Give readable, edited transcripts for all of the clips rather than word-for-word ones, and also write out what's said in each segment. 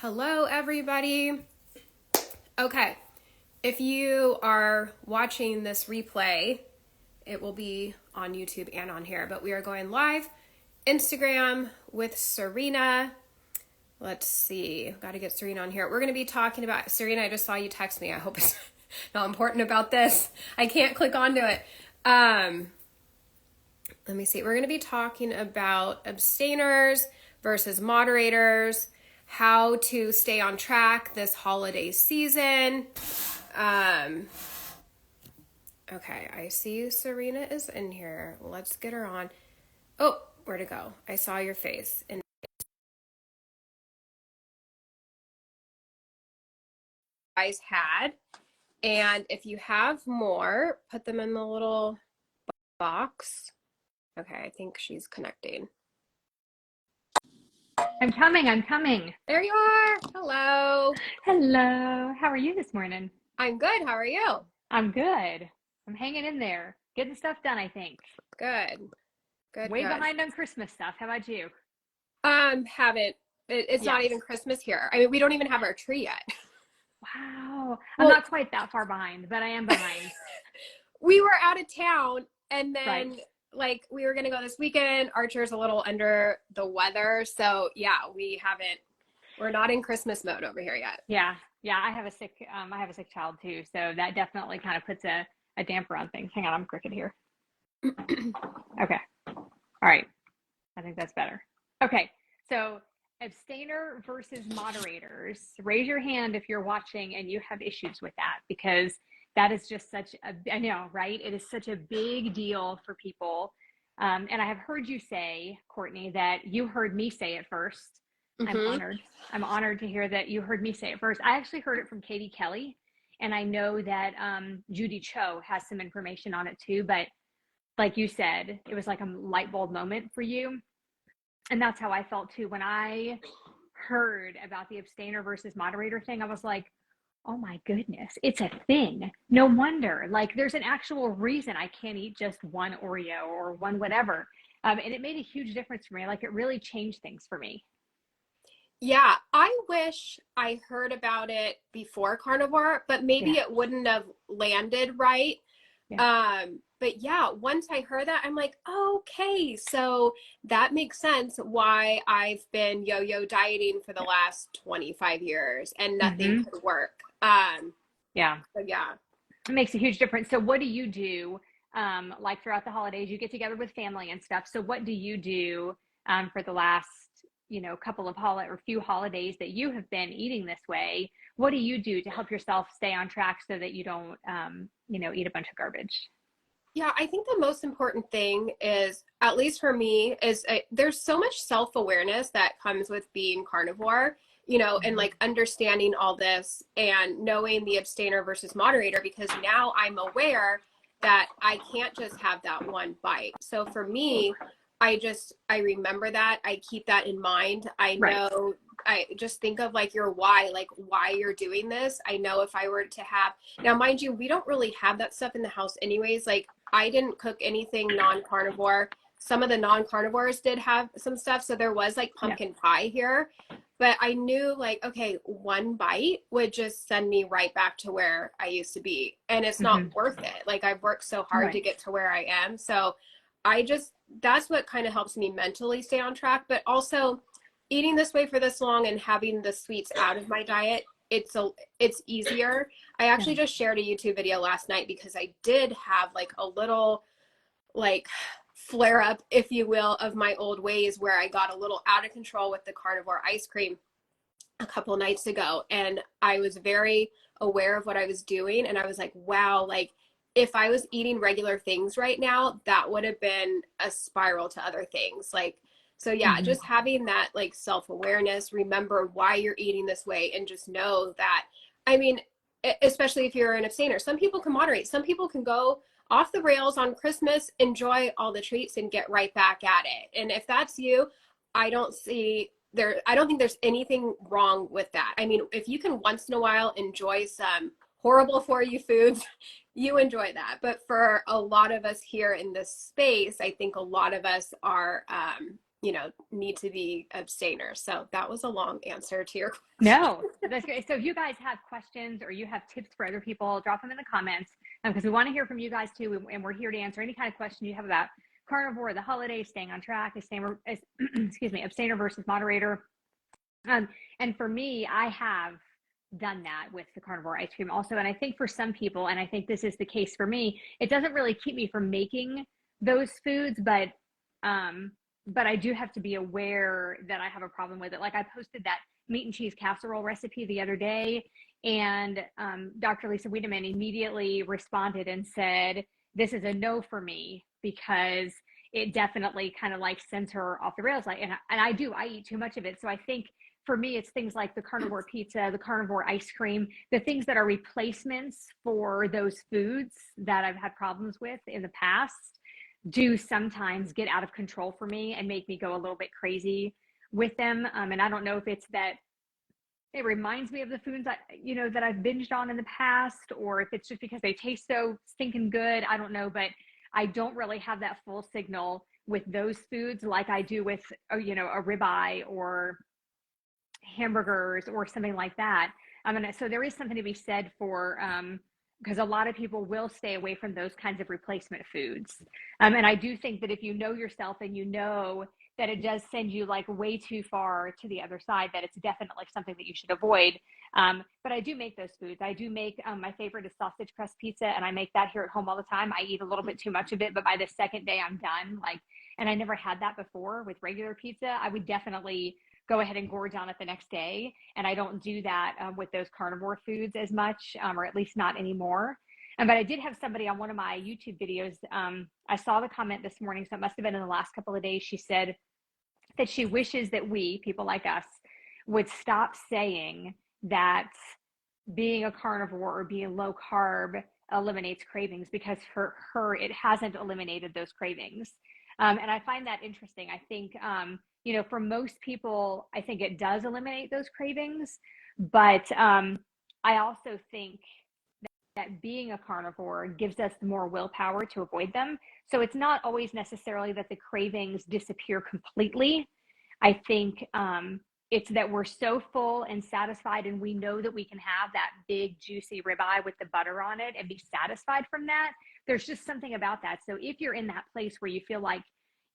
Hello, everybody. Okay, if you are watching this replay, it will be on YouTube and on here, but we are going live Instagram with Serena. Let's see, got to get Serena on here. We're going to be talking about, Serena, I just saw you text me. I hope it's not important about this. I can't click onto it. Let me see. We're going to be talking about abstainers versus moderators, how to stay on track this holiday season. Okay, I see Serena is in here. Let's get her on. Oh, where'd it go? I saw your face. And guys had. And if you have more, put them in the little box. Okay, I think she's connecting. I'm coming. There you are. Hello. Hello. How are you this morning? I'm good. How are you? I'm good. I'm hanging in there. Getting stuff done, I think. Good. Way behind on Christmas stuff. How about you? Haven't. It's not even Christmas here. I mean, we don't even have our tree yet. Wow. I'm not quite that far behind, but I am behind. We were out of town and then we were going to go this weekend. Archer's a little under the weather. So yeah, we're not in Christmas mode over here yet. Yeah. I have a sick child too. So that definitely kind of puts a damper on things. Hang on, I'm crooked here. Okay. All right. I think that's better. Okay. So abstainer versus moderators. Raise your hand if you're watching and you have issues with that, because that is just I know, right? It is such a big deal for people. And I have heard you say, Courtney, that you heard me say it first. Mm-hmm. I'm honored to hear that you heard me say it first. I actually heard it from Katie Kelly, and I know that Judy Cho has some information on it too. But like you said, it was like a light bulb moment for you. And that's how I felt too. When I heard about the abstainer versus moderator thing, I was like, oh my goodness, it's a thing. No wonder. Like, there's an actual reason I can't eat just one Oreo or one whatever. And it made a huge difference for me. Like, it really changed things for me. Yeah, I wish I heard about it before Carnivore, but maybe it wouldn't have landed right. Yeah. But yeah, once I heard that, I'm like, okay, so that makes sense why I've been yo-yo dieting for the last 25 years and nothing could work. Yeah. So yeah. It makes a huge difference. So what do you do? Like throughout the holidays, you get together with family and stuff. So what do you do for the last, couple of few holidays that you have been eating this way? What do you do to help yourself stay on track so that you don't, eat a bunch of garbage? Yeah, I think the most important thing is, at least for me, is there's so much self-awareness that comes with being carnivore, and like understanding all this and knowing the abstainer versus moderator, because now I'm aware that I can't just have that one bite. So for me, I remember that. I keep that in mind. I know, I just think of like your why, like why you're doing this. I know if I were to have, now mind you, we don't really have that stuff in the house anyways. Like, I didn't cook anything non-carnivore. Some of the non-carnivores did have some stuff. So there was like pumpkin pie here, but I knew like, okay, one bite would just send me right back to where I used to be. And it's not worth it. Like, I've worked so hard to get to where I am. So that's what kind of helps me mentally stay on track, but also eating this way for this long and having the sweets out of my diet, it's easier. I actually just shared a YouTube video last night because I did have like a little like flare up, if you will, of my old ways where I got a little out of control with the carnivore ice cream a couple nights ago. And I was very aware of what I was doing. And I was like, wow, like if I was eating regular things right now, that would have been a spiral to other things. Like, so yeah, just having that like self-awareness, remember why you're eating this way, and just know that, I mean, especially if you're an abstainer, some people can moderate, some people can go off the rails on Christmas, enjoy all the treats and get right back at it. And if that's you, I don't think there's anything wrong with that. I mean, if you can once in a while enjoy some horrible for you foods, you enjoy that. But for a lot of us here in this space, I think a lot of us are, need to be abstainers. So that was a long answer to your question. No, that's great. So if you guys have questions or you have tips for other people, drop them in the comments, because we want to hear from you guys too. And we're here to answer any kind of question you have about carnivore, the holidays, staying on track, excuse me, abstainer versus moderator. And for me, I have done that with the carnivore ice cream also. And I think for some people, and I think this is the case for me, it doesn't really keep me from making those foods, but I do have to be aware that I have a problem with it. Like I posted that meat and cheese casserole recipe the other day, and Dr. Lisa Wiedemann immediately responded and said, this is a no for me, because it definitely kind of like sends her off the rails. Like, and I eat too much of it. So I think for me, it's things like the carnivore pizza, the carnivore ice cream, the things that are replacements for those foods that I've had problems with in the past do sometimes get out of control for me and make me go a little bit crazy with them. And I don't know if it's that it reminds me of the foods that I've binged on in the past, or if it's just because they taste so stinking good. I don't know, but I don't really have that full signal with those foods like I do with, a ribeye or hamburgers or something like that. So there is something to be said for, because a lot of people will stay away from those kinds of replacement foods. And I do think that if you know yourself and you know that it does send you like way too far to the other side, that it's definitely something that you should avoid. But I do make those foods. I do make, my favorite is sausage crust pizza, and I make that here at home all the time. I eat a little bit too much of it, but by the second day I'm done. And I never had that before with regular pizza. I would definitely go ahead and gorge on it the next day. And I don't do that with those carnivore foods as much, or at least not anymore. But I did have somebody on one of my YouTube videos. I saw the comment this morning, so it must have been in the last couple of days. She said that she wishes that we, people like us, would stop saying that being a carnivore or being low carb eliminates cravings, because for her, it hasn't eliminated those cravings. And I find that interesting. I think, for most people, I think it does eliminate those cravings. But I also think that being a carnivore gives us more willpower to avoid them. So it's not always necessarily that the cravings disappear completely. I think it's that we're so full and satisfied, and we know that we can have that big juicy ribeye with the butter on it and be satisfied from that. There's just something about that. So if you're in that place where you feel like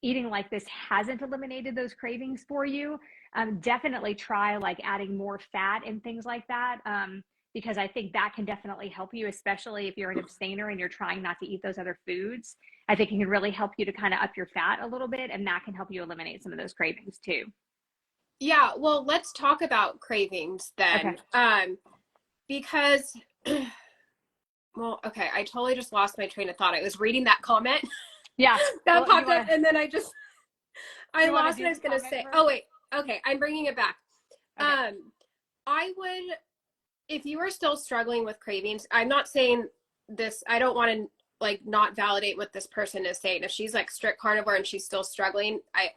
eating like this hasn't eliminated those cravings for you, definitely try like adding more fat and things like that, because I think that can definitely help you, especially if you're an abstainer and you're trying not to eat those other foods. I think it can really help you to kind of up your fat a little bit, and that can help you eliminate some of those cravings too. Yeah, well, let's talk about cravings then. Okay. Because, well, okay, I totally just lost my train of thought. I was reading that comment. Yeah. That popped up, and then I lost what I was going to say. Oh, wait. Okay, I'm bringing it back. Okay. I would, if you are still struggling with cravings, I'm not saying this, I don't want to like not validate what this person is saying. If she's like strict carnivore and she's still struggling, I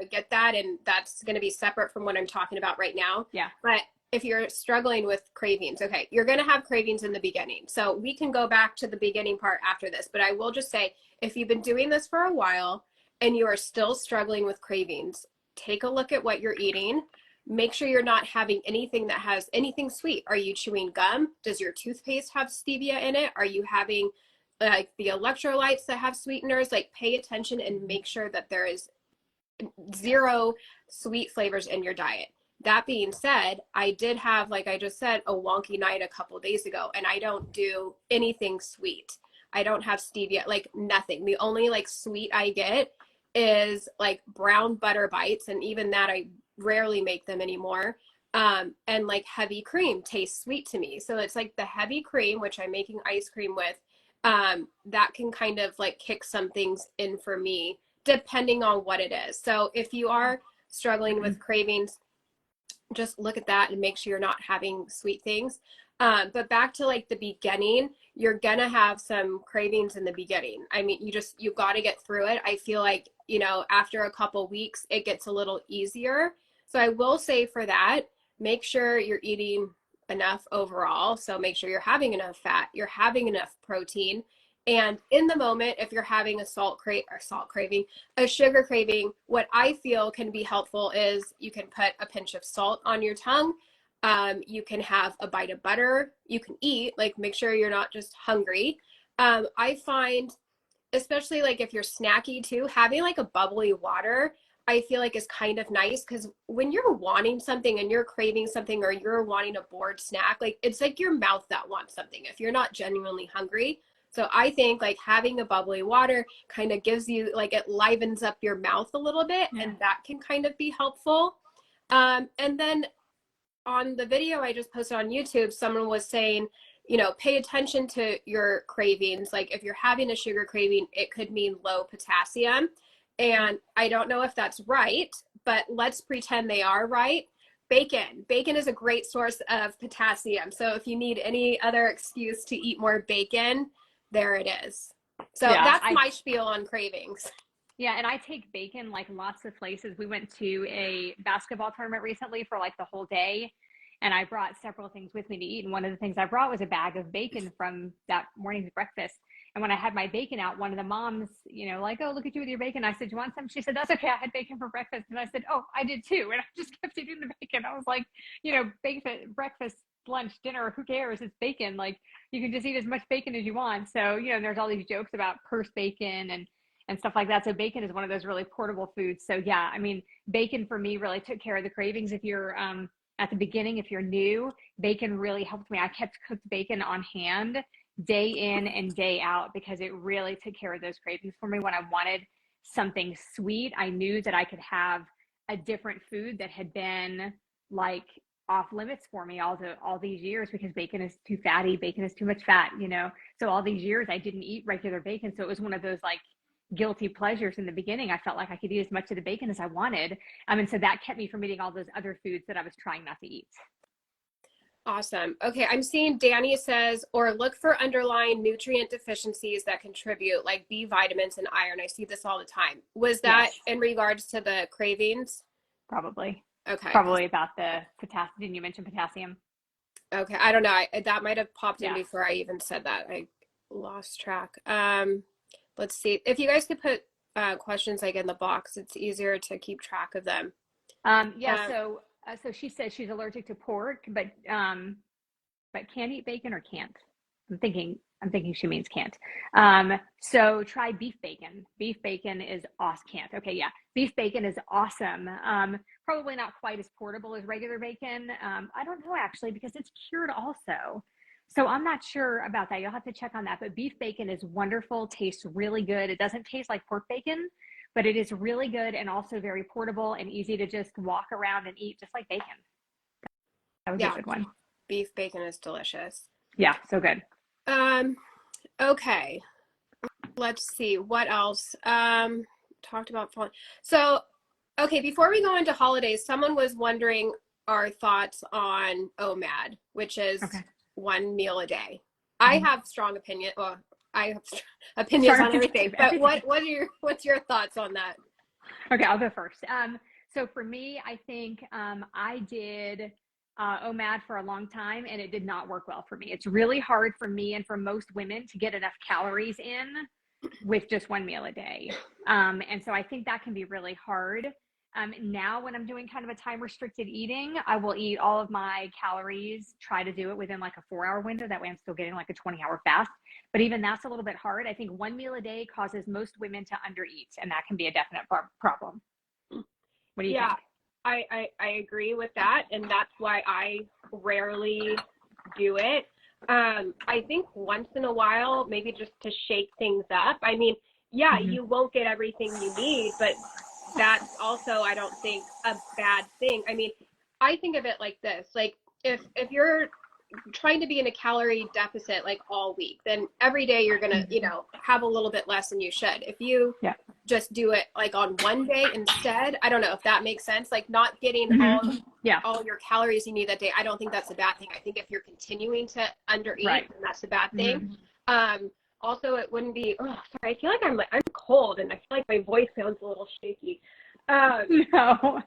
get that. And that's going to be separate from what I'm talking about right now. Yeah. But if you're struggling with cravings, okay, you're going to have cravings in the beginning. So we can go back to the beginning part after this, but I will just say, if you've been doing this for a while and you are still struggling with cravings, take a look at what you're eating. Make sure you're not having anything that has anything sweet. Are you chewing gum? Does your toothpaste have stevia in it? Are you having like the electrolytes that have sweeteners? Like, pay attention and make sure that there is zero sweet flavors in your diet. That being said, I did have, like I just said, a wonky night a couple days ago, and I don't do anything sweet. I don't have stevia, like nothing. The only like sweet I get is like brown butter bites, and even that I rarely make them anymore. And like heavy cream tastes sweet to me. So it's like the heavy cream, which I'm making ice cream with, that can kind of like kick some things in for me, depending on what it is. So if you are struggling with cravings, just look at that and make sure you're not having sweet things. But back to like the beginning, you're gonna have some cravings in the beginning. I mean, you've got to get through it. I feel like, after a couple weeks, it gets a little easier. So I will say for that, make sure you're eating enough overall. So make sure you're having enough fat, you're having enough protein, And in the moment, if you're having a a sugar craving, what I feel can be helpful is you can put a pinch of salt on your tongue. You can have a bite of butter. You can eat, like make sure you're not just hungry. I find, especially like if you're snacky too, having like a bubbly water, I feel like is kind of nice, because when you're wanting something and you're craving something or you're wanting a bored snack, like it's like your mouth that wants something if you're not genuinely hungry. So I think like having a bubbly water kind of gives you, like, it livens up your mouth a little bit, and that can kind of be helpful. And then on the video I just posted on YouTube, someone was saying, you know, pay attention to your cravings. Like if you're having a sugar craving, it could mean low potassium. And I don't know if that's right, but let's pretend they are right. Bacon is a great source of potassium. So if you need any other excuse to eat more bacon, there it is. So that's my spiel on cravings. Yeah, and I take bacon like lots of places. We went to a basketball tournament recently for like the whole day, and I brought several things with me to eat. And one of the things I brought was a bag of bacon from that morning's breakfast. And when I had my bacon out, one of the moms, you know, like, oh, look at you with your bacon. I said, you want some? She said, that's okay. I had bacon for breakfast. And I said, oh, I did too. And I just kept eating the bacon. I was like, you know, bacon, breakfast, lunch, dinner, who cares? It's bacon. Like you can just eat as much bacon as you want. So, you know, there's all these jokes about purse bacon and stuff like that. So bacon is one of those really portable foods. So yeah, I mean, bacon for me really took care of the cravings. If you're at the beginning, if you're new, bacon really helped me. I kept cooked bacon on hand day in and day out because it really took care of those cravings for me. When I wanted something sweet, I knew that I could have a different food that had been like off limits for me all these years, because bacon is too fatty, bacon is too much fat, you know. So all these years I didn't eat regular bacon. So it was one of those like guilty pleasures in the beginning. I felt like I could eat as much of the bacon as I wanted. And so that kept me from eating all those other foods that I was trying not to eat. Awesome. Okay, I'm seeing Danny says, or look for underlying nutrient deficiencies that contribute, like B vitamins and iron. I see this all the time. Was that in regards to the cravings? Probably. Okay. Probably about the potassium. Didn't you mention potassium? Okay, I don't know. That might have popped in before I even said that. I lost track. Let's see. If you guys could put questions like in the box, it's easier to keep track of them. So she says she's allergic to pork, but can eat bacon or can't. I'm thinking she means can't. So try beef bacon. Beef bacon is awesome. Can't. Okay, yeah. Beef bacon is awesome. Probably not quite as portable as regular bacon. I don't know actually, because it's cured also. So I'm not sure about that. You'll have to check on that. But beef bacon is wonderful, tastes really good. It doesn't taste like pork bacon, but it is really good and also very portable and easy to just walk around and eat, just like bacon. That would be a good one. Beef bacon is delicious. Yeah, so good. Okay. Let's see. What else? Talked about falling. So, okay, before we go into holidays, someone was wondering our thoughts on Omad, which is one meal a day. I have strong opinion. Well, I have opinions on everything, but what's your thoughts on that? Okay, I'll go first. So for me, I think I did Omad for a long time, and it did not work well for me. It's really hard for me and for most women to get enough calories in with just one meal a day. And so I think that can be really hard. Now when I'm doing kind of a time restricted eating, I will eat all of my calories, try to do it within like a 4-hour window. That way I'm still getting like a 20-hour fast. But even that's a little bit hard. I think one meal a day causes most women to undereat, and that can be a definite problem. What do you think? I agree with that. And that's why I rarely do it. I think once in a while, maybe just to shake things up. I mean, you won't get everything you need, but that's also, I don't think, a bad thing. I mean, I think of it like this, like if you're trying to be in a calorie deficit like all week, then every day you're gonna, have a little bit less than you should. If you just do it like on one day instead, I don't know if that makes sense, like not getting all your calories you need that day. I don't think that's a bad thing. I think if you're continuing to undereat, then that's a bad thing. Also, it wouldn't be, sorry, I feel like I'm cold and I feel like my voice sounds a little shaky. No.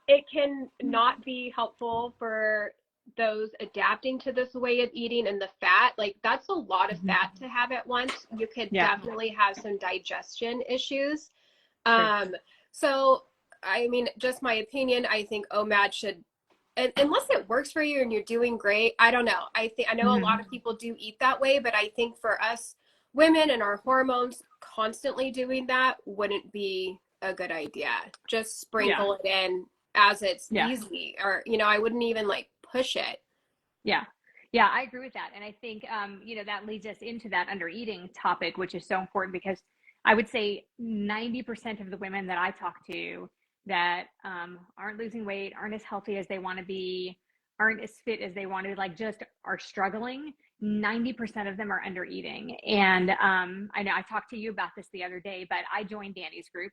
It can not be helpful for those adapting to this way of eating and the fat, like that's a lot of Mhm. fat to have at once. You could Yeah, definitely have some digestion issues. true. So I mean, just my opinion, I think OMAD should, unless it works for you and you're doing great, I don't know. I know a lot Mhm. of people do eat that way, but I think for us women and our hormones, constantly doing that wouldn't be a good idea. Just Yeah, sprinkle it in as it's yeah. easy, or I wouldn't even like push it. Yeah. Yeah, I agree with that. And I think, that leads us into that under eating topic, which is so important because I would say 90% of the women that I talk to that aren't losing weight, aren't as healthy as they want to be, aren't as fit as they want to, like just are struggling. 90% of them are under eating. And I know I talked to you about this the other day, but I joined Danny's group,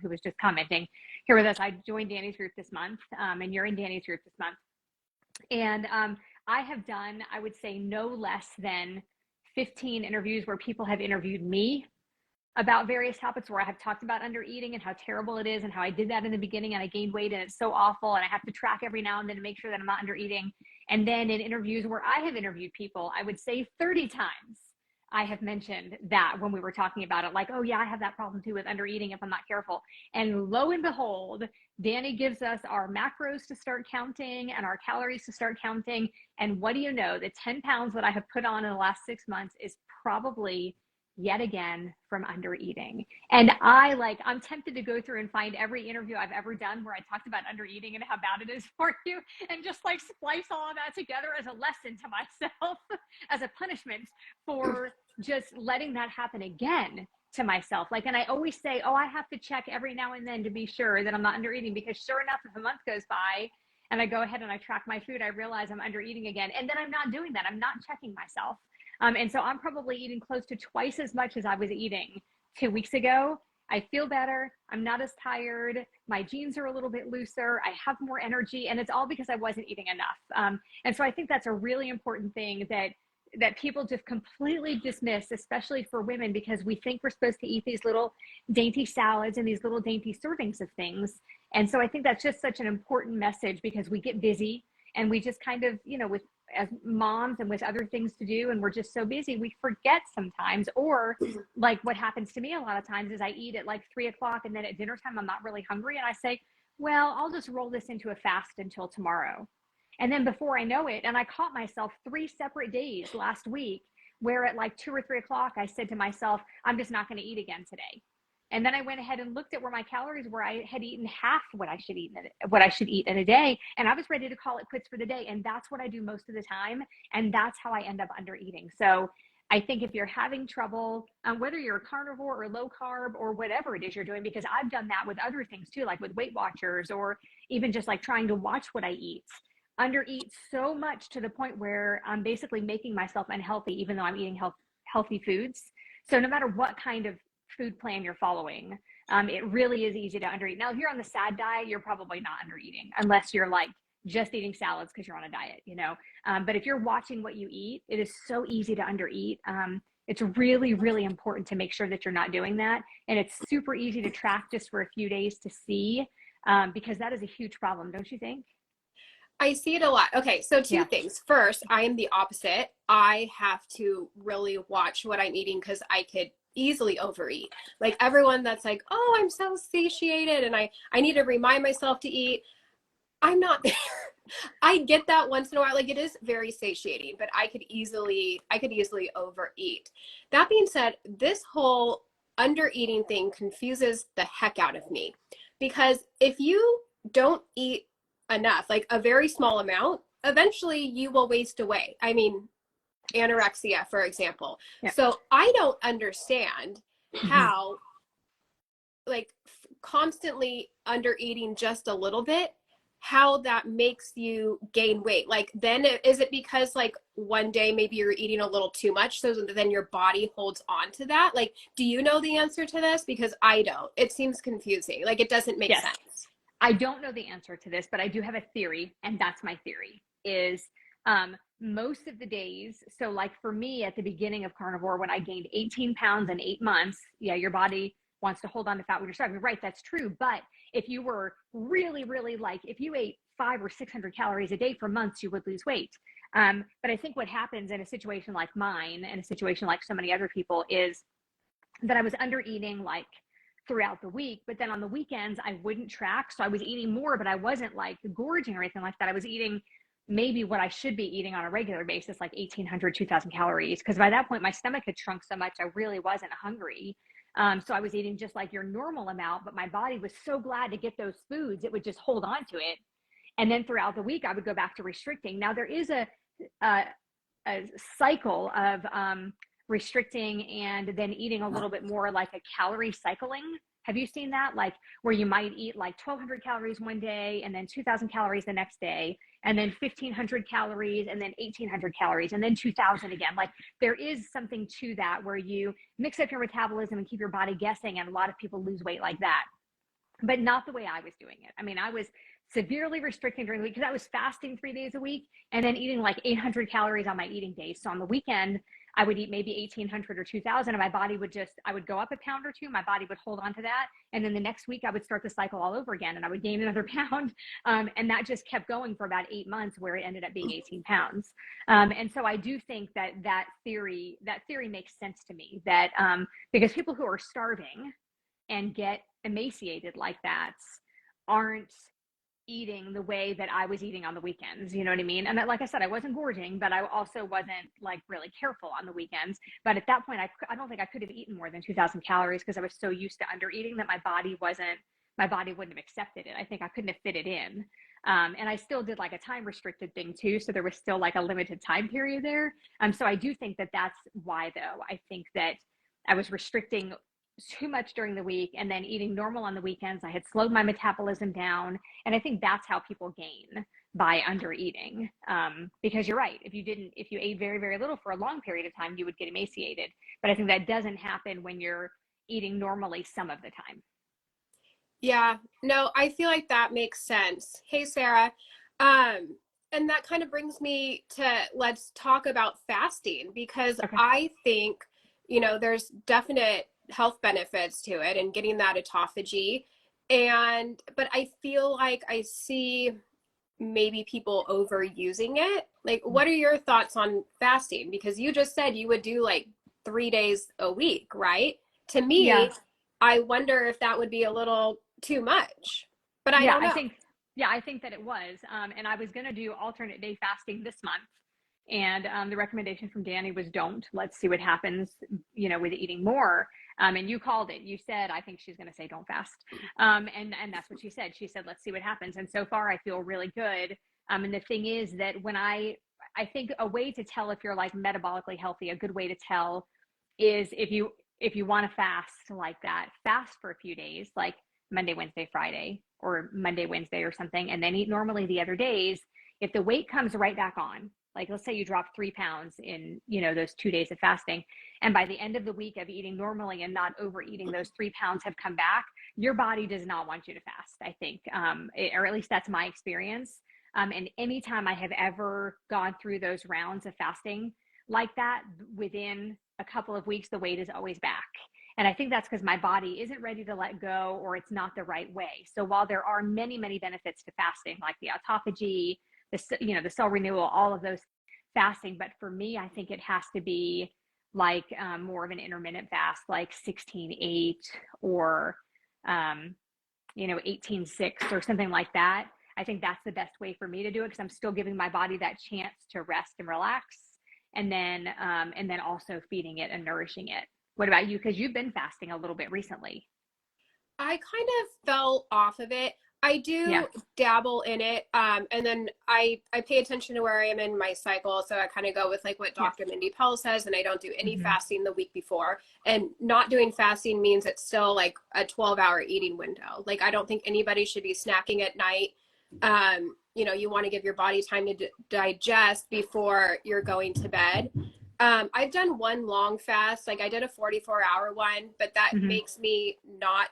who was just commenting here with us. I joined Danny's group this month, and you're in Danny's group this month. And I have done, I would say, no less than 15 interviews where people have interviewed me about various topics where I have talked about under eating and how terrible it is and how I did that in the beginning and I gained weight and it's so awful and I have to track every now and then to make sure that I'm not under eating. And then in interviews where I have interviewed people, I would say 30 times I have mentioned that when we were talking about it, like, oh yeah, I have that problem too with under eating if I'm not careful. And lo and behold, Danny gives us our macros to start counting and our calories to start counting. And what do you know? The 10 pounds that I have put on in the last 6 months is probably yet again from under eating. And I'm tempted to go through and find every interview I've ever done where I talked about under eating and how bad it is for you and just like splice all of that together as a lesson to myself as a punishment for just letting that happen again to myself. And I always say, oh, I have to check every now and then to be sure that I'm not under eating, because sure enough, if a month goes by and I go ahead and I track my food, I realize I'm under eating again. And then I'm not doing that. I'm not checking myself. And so I'm probably eating close to twice as much as I was eating 2 weeks ago. I feel better. I'm not as tired. My jeans are a little bit looser. I have more energy, and it's all because I wasn't eating enough. And so I think that's a really important thing that people just completely dismiss, especially for women, because we think we're supposed to eat these little dainty salads and these little dainty servings of things. And so I think that's just such an important message, because we get busy and we just kind of, with as moms and with other things to do, and we're just so busy, we forget sometimes. Or like what happens to me a lot of times is I eat at like 3 o'clock, and then at dinner time I'm not really hungry, and I say, well, I'll just roll this into a fast until tomorrow. And then before I know it, and I caught myself 3 separate days last week where at like 2 or 3 o'clock I said to myself, I'm just not going to eat again today. And then I went ahead and looked at where my calories were. I had eaten half what I should eat in a day, and I was ready to call it quits for the day. And that's what I do most of the time, and that's how I end up under eating. So I think if you're having trouble, whether you're a carnivore or low carb or whatever it is you're doing, because I've done that with other things too, like with Weight Watchers, or even just like trying to watch what I eat, under eat so much to the point where I'm basically making myself unhealthy, even though I'm eating healthy foods. So no matter what kind of food plan you're following, it really is easy to undereat. Now, if you're on the SAD diet, you're probably not undereating, unless you're like just eating salads because you're on a diet, But if you're watching what you eat, it is so easy to undereat. It's really, really important to make sure that you're not doing that. And it's super easy to track just for a few days to see, because that is a huge problem, don't you think? I see it a lot. Okay, so two Yeah. things. First, I am the opposite. I have to really watch what I'm eating because I could easily overeat. Like everyone that's like, "Oh, I'm so satiated and I need to remind myself to eat." I'm not there. I get that once in a while. Like it is very satiating, but I could easily overeat. That being said, this whole under eating thing confuses the heck out of me, because if you don't eat enough, like a very small amount, eventually you will waste away. I mean, anorexia, for example. Yeah. So I don't understand how, like, constantly under eating just a little bit, how that makes you gain weight. Like, then is it because like one day maybe you're eating a little too much, so then your body holds on to that? Like, do you know the answer to this? Because I don't. It seems confusing. Like, it doesn't make Yes. sense. I don't know the answer to this, but I do have a theory, and that's my theory, is most of the days. So like for me at the beginning of carnivore, when I gained 18 pounds in 8 months, yeah, your body wants to hold on to fat when you're starving. Right, that's true. But if you were really, really like, if you ate 500 or 600 calories a day for months, you would lose weight. But I think what happens in a situation like mine, and a situation like so many other people, is that I was under eating like throughout the week, but then on the weekends I wouldn't track. So I was eating more, but I wasn't like gorging or anything like that. I was eating maybe what I should be eating on a regular basis, like 1,800, 2,000 calories. Because by that point, my stomach had shrunk so much, I really wasn't hungry. So I was eating just like your normal amount, but my body was so glad to get those foods, it would just hold on to it. And then throughout the week, I would go back to restricting. Now there is a cycle of restricting and then eating a little bit more, like a calorie cycling. Have you seen that? Like where you might eat like 1,200 calories one day and then 2,000 calories the next day, and then 1,500 calories and then 1,800 calories and then 2,000 again. Like there is something to that where you mix up your metabolism and keep your body guessing. And a lot of people lose weight like that, but not the way I was doing it. I mean, I was severely restricting during the week because I was fasting 3 days a week and then eating like 800 calories on my eating days. So on the weekend, I would eat maybe 1,800 or 2,000, and my body would I would go up a pound or two. My body would hold on to that. And then the next week I would start the cycle all over again, and I would gain another pound. And that just kept going for about 8 months, where it ended up being 18 pounds. And so I do think that theory makes sense to me, that because people who are starving and get emaciated like that aren't eating the way that I was eating on the weekends. You know what I mean? And like I said, I wasn't gorging, but I also wasn't like really careful on the weekends. But at that point, I don't think I could have eaten more than 2,000 calories because I was so used to under eating that my body wouldn't have accepted it. I think I couldn't have fit it in. And I still did like a time restricted thing too. So there was still like a limited time period there. So I do think that that's why, though. I think that I was restricting too much during the week and then eating normal on the weekends. I had slowed my metabolism down. And I think that's how people gain by under eating. Because you're right. If you ate very, very little for a long period of time, you would get emaciated. But I think that doesn't happen when you're eating normally some of the time. Yeah, no, I feel like that makes sense. Hey, Sarah. And that kind of brings me to, let's talk about fasting, because Okay. I think, there's definite health benefits to it and getting that autophagy. But I feel like I see maybe people overusing it. Like, what are your thoughts on fasting? Because you just said you would do like 3 days a week, right? To Yeah. me, I wonder if that would be a little too much, but I Yeah, don't know. I think that it was. And I was going to do alternate day fasting this month. And the recommendation from Danny was let's see what happens, with eating more. And you called it. You said, I think she's going to say don't fast. And that's what she said. She said, let's see what happens. And so far I feel really good. And the thing is that when I think a way to tell if you're like metabolically healthy, a good way to tell is if you want to fast like that, fast for a few days, like Monday, Wednesday, Friday, or Monday, Wednesday or something, and then eat normally the other days. If the weight comes right back on, like let's say you drop 3 pounds in, those 2 days of fasting, and by the end of the week of eating normally and not overeating, those 3 pounds have come back, your body does not want you to fast, I think, or at least that's my experience. And anytime I have ever gone through those rounds of fasting like that, within a couple of weeks, the weight is always back. And I think that's because my body isn't ready to let go, or it's not the right way. So while there are many, many benefits to fasting, like the autophagy, the cell renewal, all of those fasting, but for me, I think it has to be like more of an intermittent fast, like 16-8 or 18-6 or something like that. I think that's the best way for me to do it, because I'm still giving my body that chance to rest and relax, and then also feeding it and nourishing it. What about you? Because you've been fasting a little bit recently. I kind of fell off of it. I do dabble in it. And then I pay attention to where I am in my cycle. So I kind of go with like what Dr. Mindy Pell says, and I don't do any fasting the week before. And not doing fasting means it's still like a 12-hour eating window. Like, I don't think anybody should be snacking at night. You want to give your body time to digest before you're going to bed. I've done one long fast, like I did a 44-hour one, but that makes me not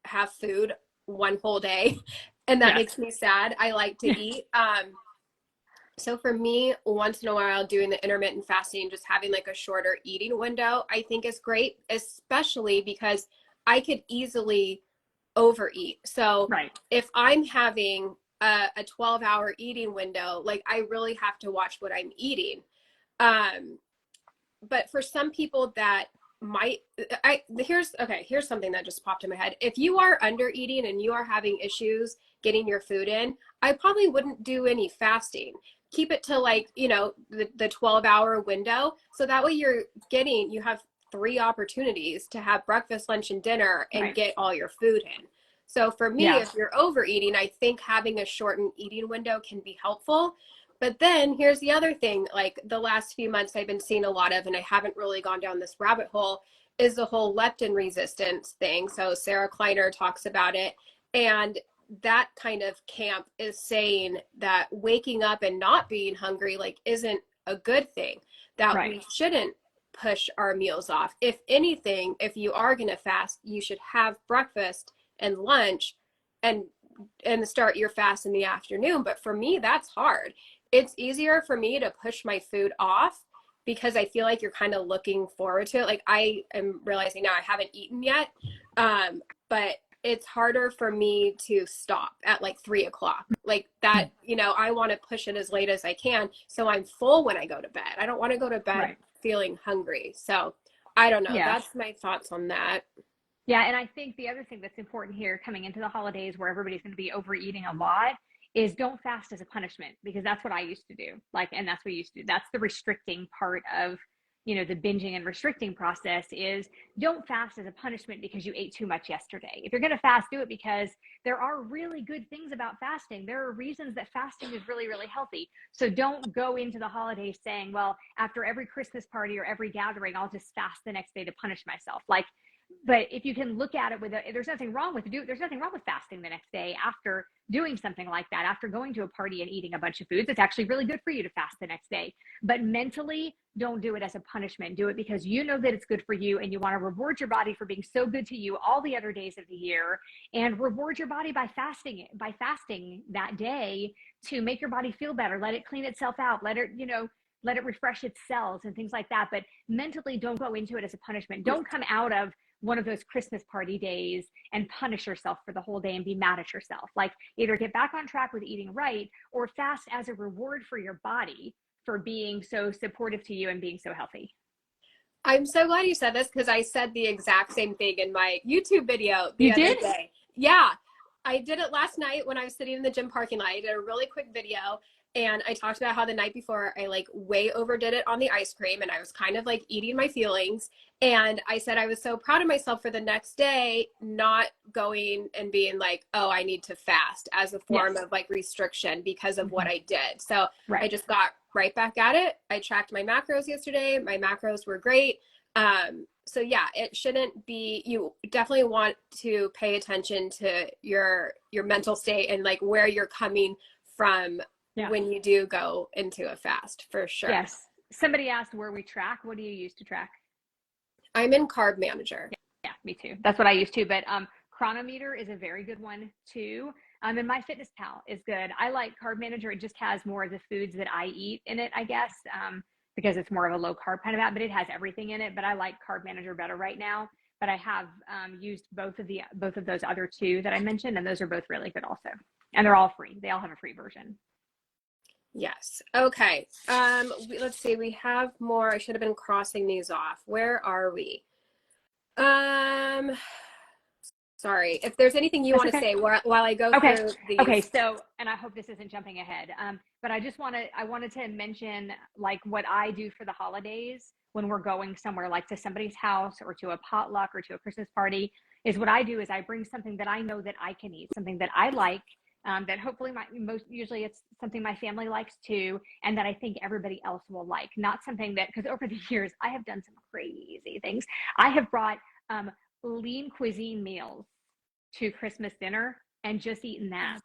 have food one whole day. And that makes me sad. I like to eat. So for me, once in a while, doing the intermittent fasting, just having like a shorter eating window, I think is great, especially because I could easily overeat. So Right. if I'm having a 12-hour eating window, like I really have to watch what I'm eating. Um, but for some people that might, here's something that just popped in my head. If you are under eating and you are having issues getting your food in, I probably wouldn't do any fasting. Keep it to like, the 12-hour window. So that way you have 3 opportunities to have breakfast, lunch, and dinner and Right. get all your food in. So for me, Yeah. if you're overeating, I think having a shortened eating window can be helpful. But then here's the other thing, like the last few months I've been seeing a lot of, and I haven't really gone down this rabbit hole, is the whole leptin resistance thing. So Sarah Kleiner talks about it. And that kind of camp is saying that waking up and not being hungry like isn't a good thing, that Right. we shouldn't push our meals off. If anything, if you are going to fast, you should have breakfast and lunch and start your fast in the afternoon. But for me, that's hard. It's easier for me to push my food off because I feel like you're kind of looking forward to it. Like I am realizing now I haven't eaten yet, but it's harder for me to stop at like 3 o'clock like that. I want to push it as late as I can so I'm full when I go to bed. I don't want to go to bed Right. feeling hungry. So I don't know. Yeah. That's my thoughts on that. Yeah, and I think the other thing that's important here coming into the holidays where everybody's going to be overeating a lot is don't fast as a punishment, because that's what I used to do. Like, and that's what we used to do. That's the restricting part of, the binging and restricting process is don't fast as a punishment because you ate too much yesterday. If you're going to fast, do it because there are really good things about fasting. There are reasons that fasting is really, really healthy. So don't go into the holidays saying, well, after every Christmas party or every gathering, I'll just fast the next day to punish myself. Like, but if you can look at it there's nothing wrong with fasting the next day after doing something like that, after going to a party and eating a bunch of foods. It's actually really good for you to fast the next day. But mentally, don't do it as a punishment. Do it because you know that it's good for you and you want to reward your body for being so good to you all the other days of the year, and reward your body by fasting that day to make your body feel better. Let it clean itself out. Let it refresh its cells and things like that. But mentally, don't go into it as a punishment. Don't come out of one of those Christmas party days and punish yourself for the whole day and be mad at yourself. Like, either get back on track with eating right or fast as a reward for your body for being so supportive to you and being so healthy. I'm so glad you said this because I said the exact same thing in my YouTube video the You other did? day. Yeah, I did it last night when I was sitting in the gym parking lot. I did a really quick video and I talked about how the night before I like way overdid it on the ice cream and I was kind of like eating my feelings. And I said I was so proud of myself for the next day, not going and being like, oh, I need to fast as a form of like restriction because of what I did. So I just got right back at it. I tracked my macros yesterday. My macros were great. So yeah, it shouldn't be, you definitely want to pay attention to your mental state and like where you're coming from when you do go into a fast, for sure. Yes. Somebody asked where we track. What do you use to track? I'm in Carb Manager. Yeah, me too. That's what I use too. But Chronometer is a very good one too. And MyFitnessPal is good. I like Carb Manager. It just has more of the foods that I eat in it, I guess, because it's more of a low carb kind of app, but it has everything in it. But I like Carb Manager better right now. But I have used both of those other two that I mentioned, and those are both really good also. And they're all free. They all have a free version. Yes. Okay. Let's see. We have more. I should have been crossing these off. Where are we? Sorry. If there's anything you want to say while I go through these. Okay. So, and I hope this isn't jumping ahead. But I wanted to mention like what I do for the holidays when we're going somewhere, like to somebody's house or to a potluck or to a Christmas party. Is what I do is I bring something that I know that I can eat, something that I like. That hopefully usually it's something my family likes too, and that I think everybody else will like. Not something that, because over the years I have done some crazy things. I have brought lean cuisine meals to Christmas dinner and just eaten that.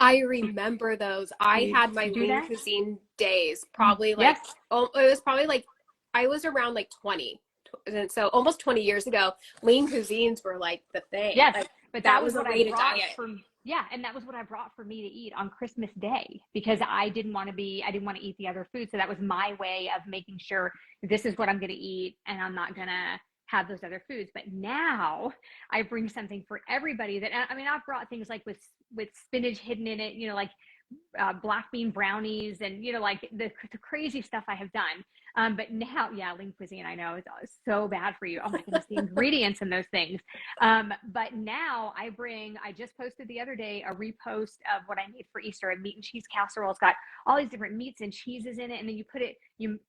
I remember those. I had my lean cuisine days probably like, it was probably like, I was around like 20. And so almost 20 years ago, lean cuisines were like the thing. Yes, like, but that was a what way I to brought diet. and that was what I brought for me to eat on Christmas Day, because I didn't want to eat the other food. So that was my way of making sure this is what I'm going to eat, and I'm not going to have those other foods. But now I bring something for everybody that, I mean, I've brought things like with spinach hidden in it, you know, like black bean brownies and, you know, like the crazy stuff I have done. But now, yeah, lean cuisine, I know it's so bad for you. Oh my goodness, the ingredients in those things. But now I just posted the other day a repost of what I made for Easter, a meat and cheese casserole. It's got all these different meats and cheeses in it. And then you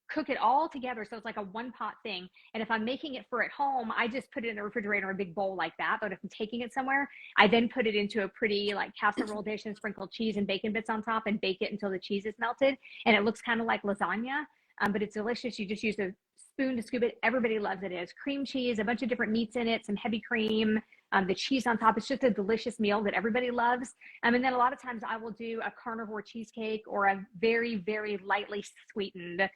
cook it all together. So it's like a one pot thing. And if I'm making it for at home, I just put it in the refrigerator in a big bowl like that. But if I'm taking it somewhere, I then put it into a pretty like casserole dish and sprinkle cheese and bacon bits on top and bake it until the cheese is melted. And it looks kind of like lasagna. But it's delicious. You just use a spoon to scoop it. Everybody loves it. It has cream cheese, a bunch of different meats in it, some heavy cream, the cheese on top. It's just a delicious meal that everybody loves. And then a lot of times I will do a carnivore cheesecake or a very, very lightly sweetened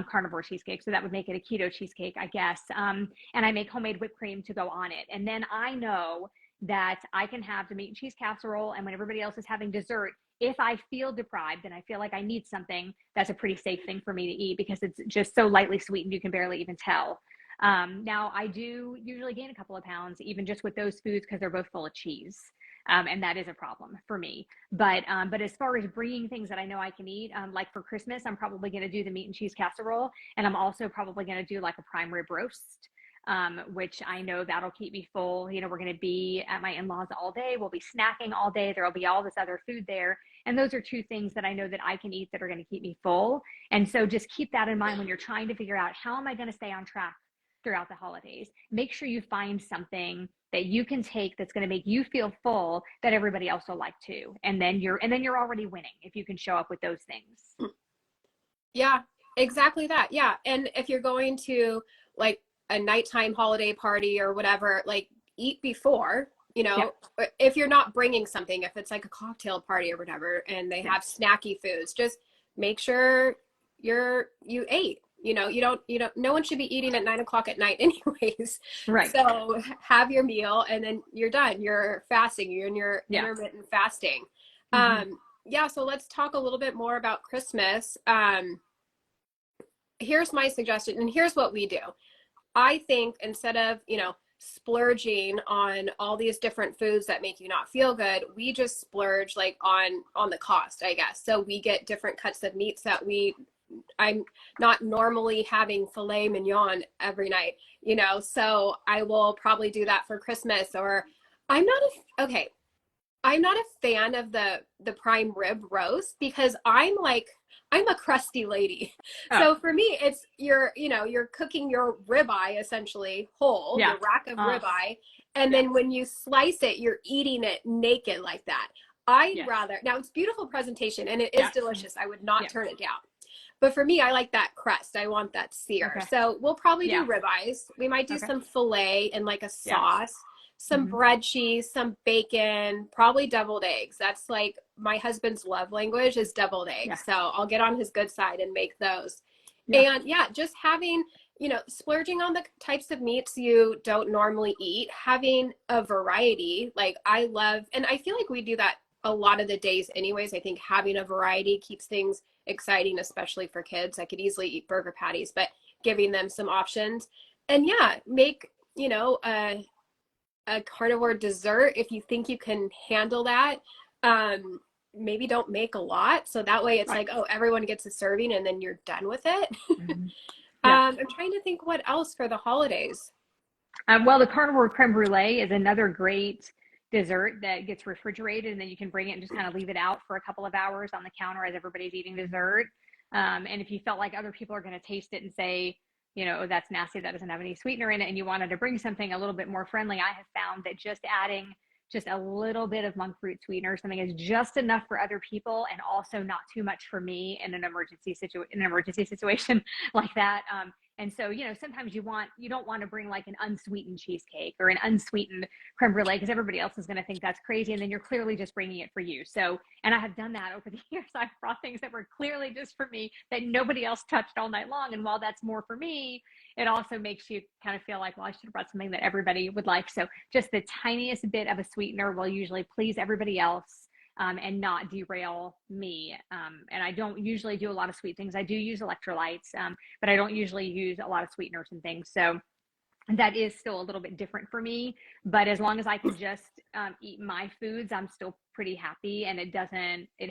carnivore cheesecake. So that would make it a keto cheesecake, I guess. And I make homemade whipped cream to go on it. And then I know that I can have the meat and cheese casserole. And when everybody else is having dessert, if I feel deprived and I feel like I need something, that's a pretty safe thing for me to eat because it's just so lightly sweetened, you can barely even tell. Now, I do usually gain a couple of pounds, even just with those foods, because they're both full of cheese. And that is a problem for me. But as far as bringing things that I know I can eat, like for Christmas, I'm probably going to do the meat and cheese casserole. And I'm also probably going to do like a prime rib roast. Which I know that'll keep me full. You know, we're going to be at my in-laws all day. We'll be snacking all day. There'll be all this other food there. And those are two things that I know that I can eat that are going to keep me full. And so just keep that in mind when you're trying to figure out how am I going to stay on track throughout the holidays. Make sure you find something that you can take that's going to make you feel full that everybody else will like too. And then you're already winning if you can show up with those things. Yeah, exactly that. Yeah. And if you're going to like a nighttime holiday party or whatever, like eat before, you know, if you're not bringing something, if it's like a cocktail party or whatever, and they have snacky foods, just make sure you ate, you know, no one should be eating at 9 o'clock at night anyways. Right. So have your meal and then you're done. You're fasting, you're in your intermittent fasting. Yeah. So let's talk a little bit more about Christmas. Here's my suggestion and here's what we do. I think instead of, you know, splurging on all these different foods that make you not feel good, we just splurge like on the cost, I guess. So we get different cuts of meats that I'm not normally having filet mignon every night, you know, so I will probably do that for Christmas. Or I'm not a fan of the prime rib roast because I'm a crusty lady. Oh. So for me, it's you're cooking your ribeye essentially whole, your rack of ribeye. And then when you slice it, you're eating it naked like that. I'd rather, now it's beautiful presentation and it is delicious. I would not turn it down. But for me, I like that crust. I want that sear. Okay. So we'll probably do ribeyes. We might do some filet and like a sauce. Some bread cheese, some bacon, probably deviled eggs. That's like my husband's love language is deviled eggs. Yeah. So I'll get on his good side and make those. Yeah. And just having, you know, splurging on the types of meats you don't normally eat, having a variety. Like I love, and I feel like we do that a lot of the days anyways. I think having a variety keeps things exciting, especially for kids. I could easily eat burger patties, but giving them some options. And make, you know, a carnivore dessert if you think you can handle that. Maybe don't make a lot, so that way it's like, oh, everyone gets a serving and then you're done with it. I'm trying to think what else for the holidays. Well, the carnivore creme brulee is another great dessert that gets refrigerated and then you can bring it and just kind of leave it out for a couple of hours on the counter as everybody's eating dessert. And if you felt like other people are going to taste it and say, you know, oh, that's nasty, that doesn't have any sweetener in it, and you wanted to bring something a little bit more friendly, I have found that just adding just a little bit of monk fruit sweetener, something is just enough for other people and also not too much for me in an emergency situation like that. And so, you know, sometimes you don't want to bring like an unsweetened cheesecake or an unsweetened creme brulee because everybody else is going to think that's crazy. And then you're clearly just bringing it for you. So, and I have done that over the years. I've brought things that were clearly just for me that nobody else touched all night long. And while that's more for me, it also makes you kind of feel like, well, I should have brought something that everybody would like. So just the tiniest bit of a sweetener will usually please everybody else. And not derail me. And I don't usually do a lot of sweet things. I do use electrolytes, but I don't usually use a lot of sweeteners and things. So that is still a little bit different for me. But as long as I can just eat my foods, I'm still pretty happy. And it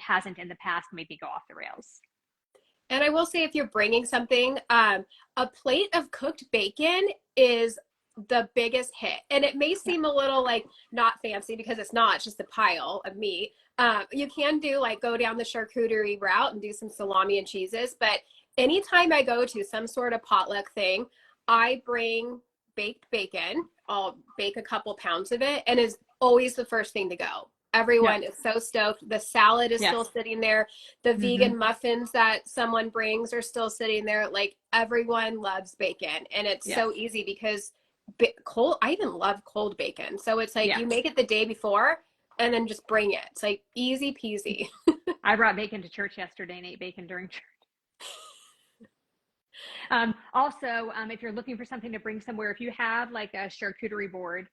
hasn't in the past made me go off the rails. And I will say, if you're bringing something, a plate of cooked bacon is the biggest hit. And it may seem a little like not fancy because it's not, it's just a pile of meat. You can do like go down the charcuterie route and do some salami and cheeses. But anytime I go to some sort of potluck thing, I bring baked bacon. I'll bake a couple pounds of it, and is always the first thing to go. Everyone is so stoked. The salad is still sitting there. The vegan muffins that someone brings are still sitting there. Like, everyone loves bacon, and it's so easy because I even love cold bacon. So it's like you make it the day before and then just bring it. It's like easy peasy. I brought bacon to church yesterday and ate bacon during church. Also, if you're looking for something to bring somewhere, if you have like a charcuterie board,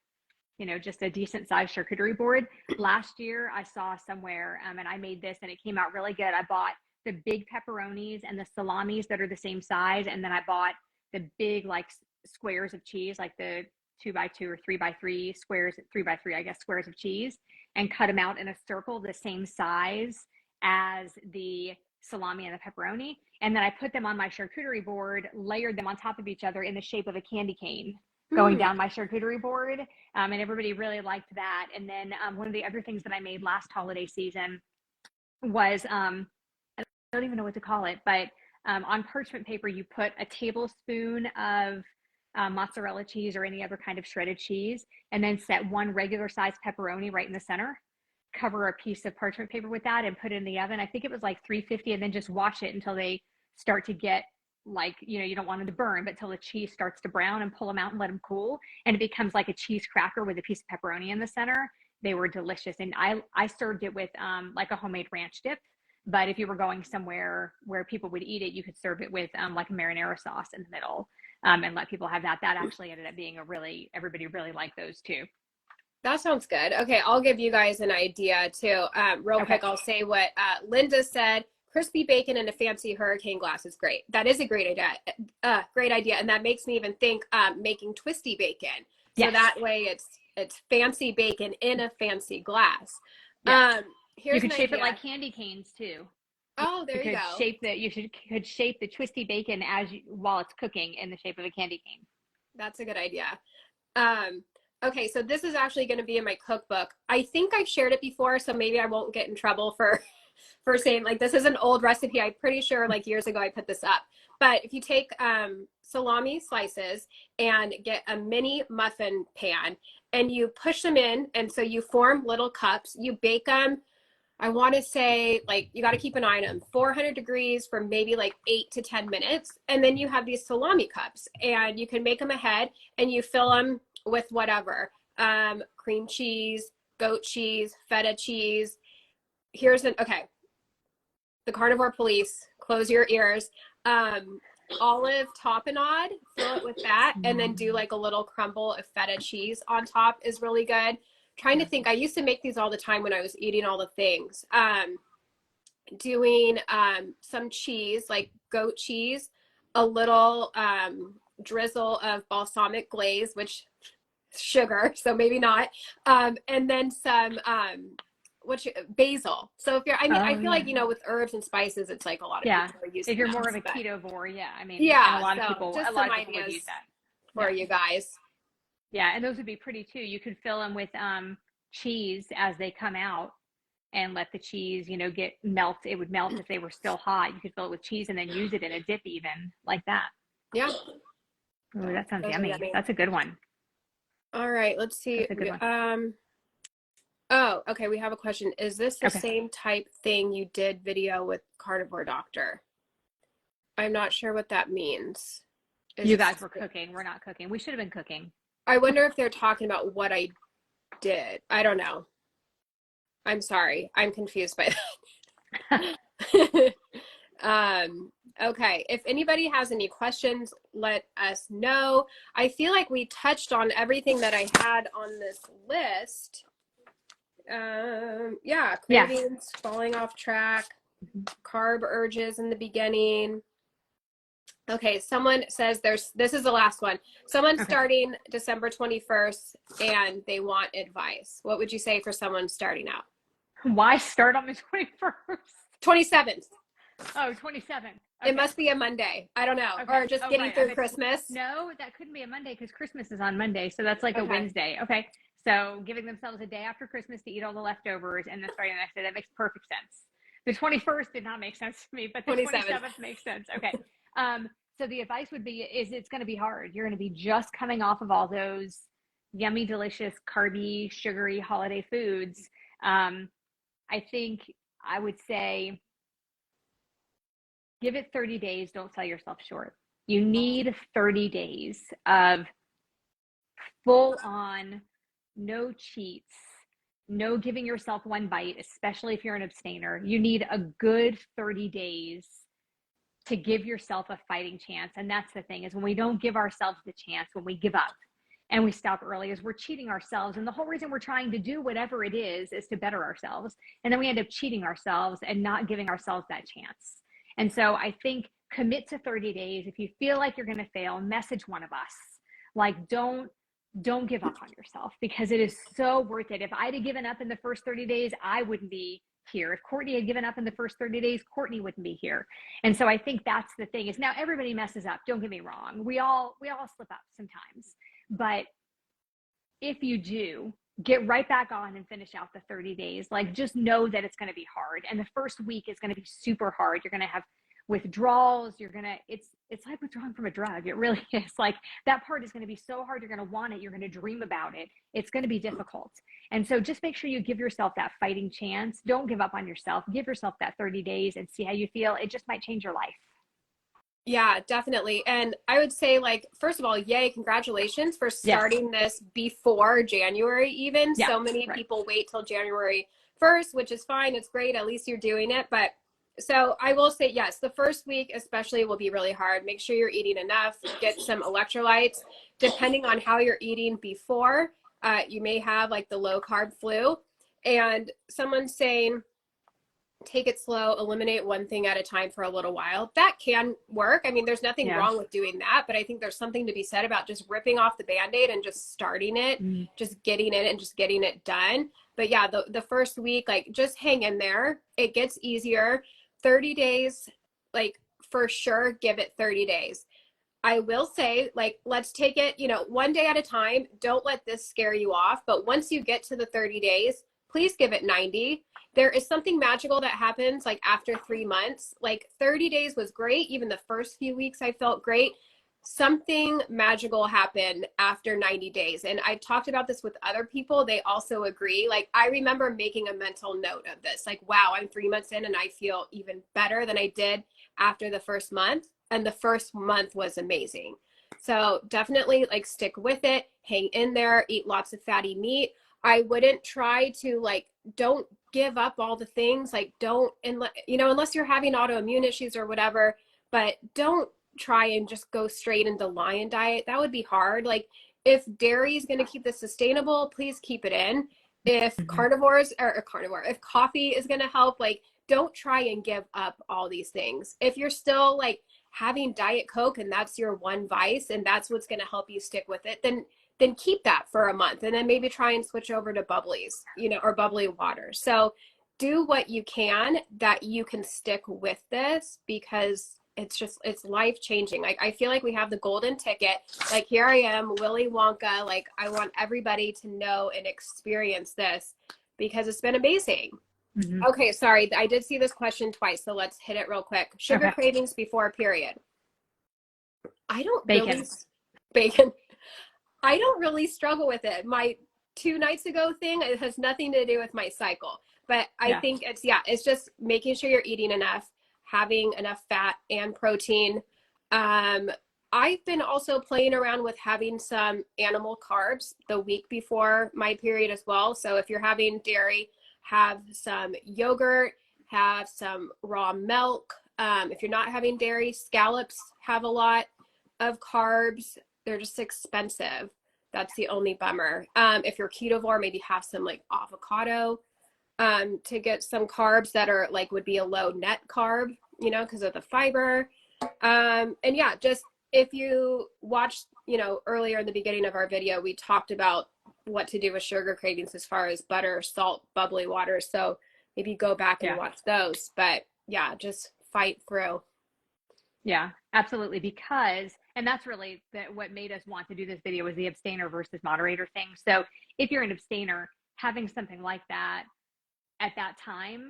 just a decent sized charcuterie board. Last year I saw somewhere, and I made this and it came out really good. I bought the big pepperonis and the salamis that are the same size. And then I bought the big like squares of cheese, like the 2x2 or 3x3 squares, 3x3, I guess, squares of cheese, and cut them out in a circle the same size as the salami and the pepperoni. And then I put them on my charcuterie board, layered them on top of each other in the shape of a candy cane going down my charcuterie board. And everybody really liked that. And then one of the other things that I made last holiday season was, I don't even know what to call it, but on parchment paper, you put a tablespoon of mozzarella cheese or any other kind of shredded cheese, and then set one regular size pepperoni right in the center, cover a piece of parchment paper with that, and put it in the oven. I think it was like 350, and then just watch it until they start to get like, you don't want them to burn, but till the cheese starts to brown, and pull them out and let them cool. And it becomes like a cheese cracker with a piece of pepperoni in the center. They were delicious. And I served it with like a homemade ranch dip. But if you were going somewhere where people would eat it, you could serve it with like a marinara sauce in the middle, and let people have that. That actually ended up being everybody really liked those too. That sounds good. Okay, I'll give you guys an idea too. Real quick, I'll say what Linda said. Crispy bacon in a fancy hurricane glass is great. That is a great idea. Great idea. And that makes me even think making twisty bacon. So that way it's fancy bacon in a fancy glass. You could shape it like candy canes too. Oh, there you go. You could shape the twisty bacon while it's cooking in the shape of a candy cane. That's a good idea. Okay, so this is actually going to be in my cookbook. I think I've shared it before, so maybe I won't get in trouble for saying like this is an old recipe. I'm pretty sure like years ago I put this up. But if you take salami slices and get a mini muffin pan and you push them in, and so you form little cups, you bake them. I want to say like you got to keep an eye on them, 400 degrees for maybe like 8 to 10 minutes. And then you have these salami cups, and you can make them ahead, and you fill them with whatever, cream cheese, goat cheese, feta cheese. The Carnivore Police, close your ears. Olive tapenade, fill it with that, and then do like a little crumble of feta cheese on top is really good. Trying to think, I used to make these all the time when I was eating all the things. Doing some cheese, like goat cheese, a little drizzle of balsamic glaze, which sugar, so maybe not, and then some basil. So if you're, I feel like with herbs and spices, it's like a lot of people are using. If you're more of a ketovore, a lot of people would use that for you guys. Yeah, and those would be pretty too. You could fill them with cheese as they come out, and let the cheese, get melt. It would melt if they were still hot. You could fill it with cheese and then use it in a dip, even like that. Yeah. Ooh, that sounds yummy. That's a good one. All right, let's see. That's a good one. Oh, okay. We have a question. Is this the same type thing you did video with Carnivore Doctor? I'm not sure what that means. You guys were cooking. We're not cooking. We should have been cooking. I wonder if they're talking about what I did. I don't know. I'm sorry. I'm confused by that. Okay. If anybody has any questions, let us know. I feel like we touched on everything that I had on this list. Cravings, falling off track, carb urges in the beginning. Okay, someone says this is the last one. Someone's Okay. starting December 21st and they want advice. What would you say for someone starting out? Why start on the 21st? 27th. Oh, 27. It Okay. must be a Monday. I don't know. Okay. Or just Oh, getting right. I through bet you. Christmas. No, that couldn't be a Monday because Christmas is on Monday. So that's like a Okay. Wednesday. Okay. So giving themselves a day after Christmas to eat all the leftovers and then starting the next day, that makes perfect sense. The 21st did not make sense to me, but the 27th. 27th makes sense. Okay. So the advice would be is it's going to be hard. You're going to be just coming off of all those yummy, delicious, carby, sugary holiday foods. I think I would say give it 30 days. Don't sell yourself short. You need 30 days of full on, no cheats, no giving yourself one bite, especially if you're an abstainer. You need a good 30 days to give yourself a fighting chance. And that's the thing is when we don't give ourselves the chance, when we give up and we stop early, is we're cheating ourselves. And the whole reason we're trying to do whatever it is to better ourselves. And then we end up cheating ourselves and not giving ourselves that chance. And so I think commit to 30 days. If you feel like you're going to fail, message one of us. Like, don't give up on yourself because it is so worth it. If I'd have given up in the first 30 days, I wouldn't be here. If Courtney had given up in the first 30 days, Courtney wouldn't be here. And so I think that's the thing is now everybody messes up. Don't get me wrong. We all slip up sometimes, but if you do, get right back on and finish out the 30 days. Like just know that it's going to be hard. And the first week is going to be super hard. You're going to have withdrawals. It's like withdrawing from a drug. It really is. Like that part is going to be so hard. You're going to want it. You're going to dream about it. It's going to be difficult. And so just make sure you give yourself that fighting chance. Don't give up on yourself. Give yourself that 30 days and see how you feel. It just might change your life. Yeah, definitely. And I would say, like, first of all, yay, congratulations for Yes. starting this before January, even. Yeah, So many right. people wait till January 1st, which is fine. It's great. At least you're doing it. But so I will say, yes, the first week especially will be really hard. Make sure you're eating enough, get some electrolytes. Depending on how you're eating before, you may have like the low carb flu. And someone's saying, take it slow, eliminate one thing at a time for a little while. That can work. I mean, there's nothing wrong with doing that, but I think there's something to be said about just ripping off the Band-Aid and just starting it, just getting it and just getting it done. But yeah, the first week, like just hang in there. It gets easier. 30 days, like for sure, give it 30 days. I will say, like, let's take it, one day at a time. Don't let this scare you off. But once you get to the 30 days, please give it 90. There is something magical that happens like after 3 months. Like 30 days was great. Even the first few weeks, I felt great. Something magical happened after 90 days. And I've talked about this with other people. They also agree. Like, I remember making a mental note of this. Like, wow, I'm 3 months in and I feel even better than I did after the first month. And the first month was amazing. So definitely like stick with it, hang in there, eat lots of fatty meat. I wouldn't try to don't give up all the things. Like don't, unless you're having autoimmune issues or whatever, but don't try and just go straight into lion diet. That would be hard. Like if dairy is going to keep this sustainable, please keep it in. If if coffee is going to help, like don't try and give up all these things. If you're still like having Diet Coke and that's your one vice and that's what's going to help you stick with it, then keep that for a month and then maybe try and switch over to bubblies, or bubbly water. So do what you can that you can stick with this because it's life changing. Like I feel like we have the golden ticket. Like here I am, Willy Wonka. Like I want everybody to know and experience this because it's been amazing. Okay, sorry. I did see this question twice, so let's hit it real quick. Sugar cravings before a period. I don't really bacon. I don't really struggle with it. My 2 nights ago thing, it has nothing to do with my cycle. But I think it's just making sure you're eating enough, having enough fat and protein. I've been also playing around with having some animal carbs the week before my period as well. So if you're having dairy, have some yogurt, have some raw milk. If you're not having dairy, scallops have a lot of carbs. They're just expensive. That's the only bummer. If you're ketovore, maybe have some like avocado to get some carbs that are like would be a low net carb, because of the fiber. And yeah, just if you watched, earlier in the beginning of our video, we talked about what to do with sugar cravings as far as butter, salt, bubbly water. So maybe go back and watch those. But yeah, just fight through. Yeah, absolutely. Because, and that's really what made us want to do this video was the abstainer versus moderator thing. So if you're an abstainer, having something like that at that time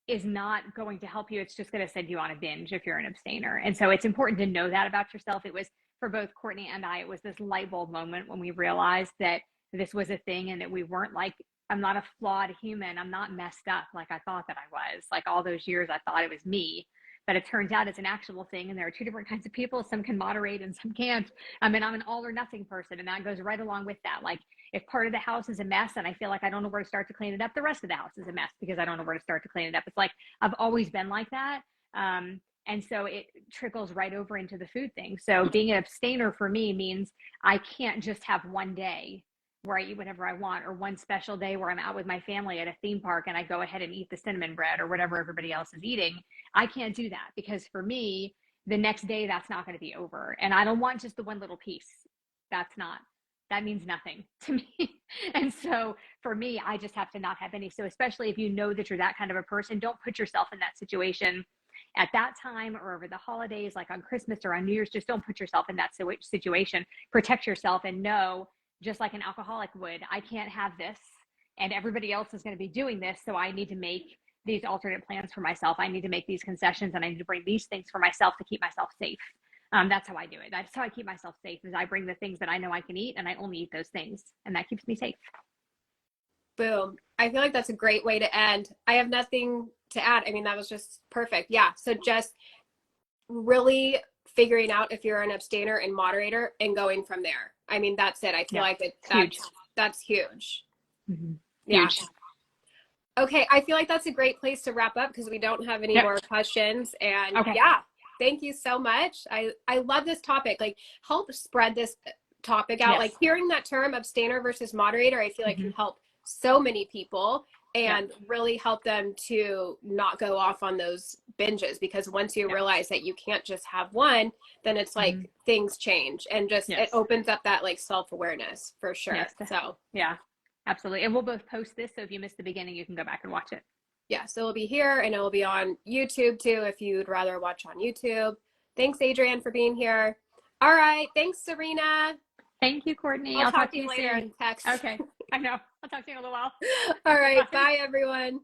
is not going to help you. It's just going to send you on a binge if you're an abstainer. And so it's important to know that about yourself. It was for both Courtney and I, it was this light bulb moment when we realized that this was a thing and that we weren't like, I'm not a flawed human. I'm not messed up like I thought that I was. Like all those years, I thought it was me. But it turns out it's an actual thing, and there are two different kinds of people. Some can moderate and some can't. I mean, I'm an all or nothing person, and that goes right along with that. Like if part of the house is a mess and I feel like I don't know where to start to clean it up, the rest of the house is a mess because I don't know where to start to clean it up. It's like I've always been like that. And so it trickles right over into the food thing. So being an abstainer for me means I can't just have one day where I eat whatever I want, or one special day where I'm out with my family at a theme park and I go ahead and eat the cinnamon bread or whatever everybody else is eating. I can't do that because for me, the next day, that's not going to be over. And I don't want just the one little piece. That means nothing to me. And so for me, I just have to not have any. So especially if you know that you're that kind of a person, don't put yourself in that situation at that time or over the holidays, like on Christmas or on New Year's. Just don't put yourself in that situation. Protect yourself and know, just like an alcoholic would, I can't have this and everybody else is going to be doing this. So I need to make these alternate plans for myself. I need to make these concessions and I need to bring these things for myself to keep myself safe. That's how I do it. That's how I keep myself safe, is I bring the things that I know I can eat and I only eat those things, and that keeps me safe. Boom. I feel like that's a great way to end. I have nothing to add. I mean, that was just perfect. Yeah. So just really figuring out if you're an abstainer and moderator and going from there. I mean, that's it. I feel like that's huge. Mm-hmm. Yeah. Huge. Okay. I feel like that's a great place to wrap up because we don't have any more questions. And yeah, thank you so much. I love this topic. Like, help spread this topic out. Like hearing that term abstainer versus moderator, I feel like can help so many people and really help them to not go off on those binges, because once you realize that you can't just have one, then it's like things change and just it opens up that like self-awareness for sure. So yeah, absolutely. And we'll both post this, so if you missed the beginning, you can go back and watch it. Yeah, so it'll be here and it'll be on YouTube too if you'd rather watch on YouTube. Thanks, Adrienne, for being here. All right, thanks, Serena. Thank you, Courtney. I'll talk to you later in text. Okay, I know. I'll talk to you in a little while. All right, bye everyone.